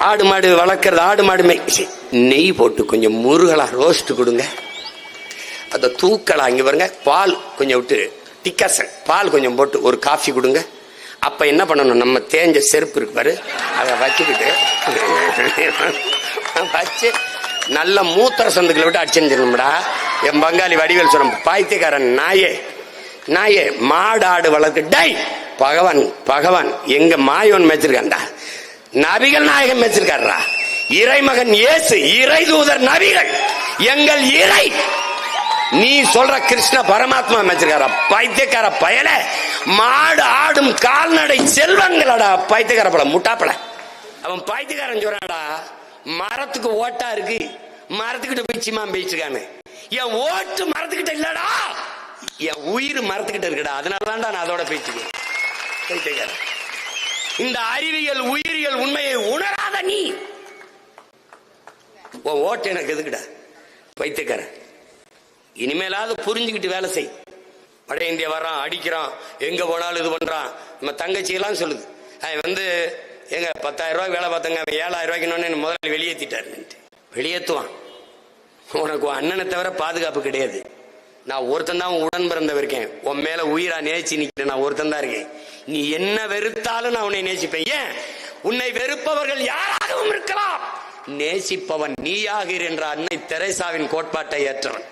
ஆடு மாடு வளர்க்கறது, ஆடு மாடு நெய் போட்டு கொஞ்சம் முருகலா ரோஸ்ட் கொடுங்க. அதை தூக்கலாம். இங்க பாருங்க, பால் கொஞ்சம் விட்டு டிக்காசன் பால் கொஞ்சம் போட்டு ஒரு காஃபி கொடுங்க. அப்ப என்ன பண்ணணும், நம்ம தேஞ்ச செருப்பு இருக்கு பாரு, அதை வச்சுக்கிட்டு வச்சு நல்ல மூத்திர சந்துக்களை விட்டு அடிச்சுடா. என் பங்காளி வடிவேல் சொன்ன பாய்த்தியக்காரன் நாயே நாயே, மாடு ஆடு வளர்க்கு டை பகவான் பகவான் எங்க மாயோன் மேய்ச்சிருக்கான்டா, நபிகள் நாயகம் மேய்ச்சிருக்காரா, இறைமகன் இயேசு, இறை தூதர் நபிகள், எங்கள் இறை. நீ சொல்ற கிருஷ்ண பரமாத்மா மேய்ச்சிருக்காரா? பைத்தியக்கார பயல, மாடு ஆடும் கால்நடை செல்வங்களடா பைத்தியக்கார பல முட்டாப்பல. அவன் பைத்தியக்காரன் சொல்றாடா, மரத்துக்கு ஓட்டா இருக்கு, மரத்துக்கிட்ட போய் சிமா பேசிருக்கானு. என் ஓட்டு மரத்துக்கிட்ட இல்லடா, என் உயிர் மரத்துக்கிட்ட இருக்குடா, அதனாலதான்டா நான் அதோட பேசிக்கிறேன். பைத்தியக்காரன். இந்த அறிவியல் உயிரியல் உண்மையை உணராத நீ ஓட்டு எனக்கு எதுக்குடா பைத்தியக்காரன். இனிமேலாவது புரிஞ்சுக்கிட்டு வேலை செய். வட இந்தியா வர்றான், அடிக்கிறான், எங்க போனாலும் இது பண்றான். நம்ம தங்கச்சி எல்லாம் சொல்லுது, அவன் எங்க 10,000 ரூபாய் வேலை பார்த்தங்க, 7,000 ரூபாய்க்கு முதல்ல வெளியேற்றிட்டாரு. வெளியேற்றுவான். உனக்கு அண்ணனை தவிர பாதுகாப்பு கிடையாது. நான் ஒருத்தன் தான் உடன் பிறந்தவ இருக்கேன், உன் மேல உயிரா நேசி நிக்கிறேன், நான் ஒருத்தன் தான் இருக்கேன். நீ என்ன வெறுத்தாலும் நான் உன்னை நேசிப்பேன். ஏன்? உன்னை வெறுப்பவர்கள் யாராகவும் இருக்கலாம், நேசிப்பவன் நீயாகிறேன் என்ற அன்னை தெரேசாவின் கோட்பாட்டை ஏற்றவன்.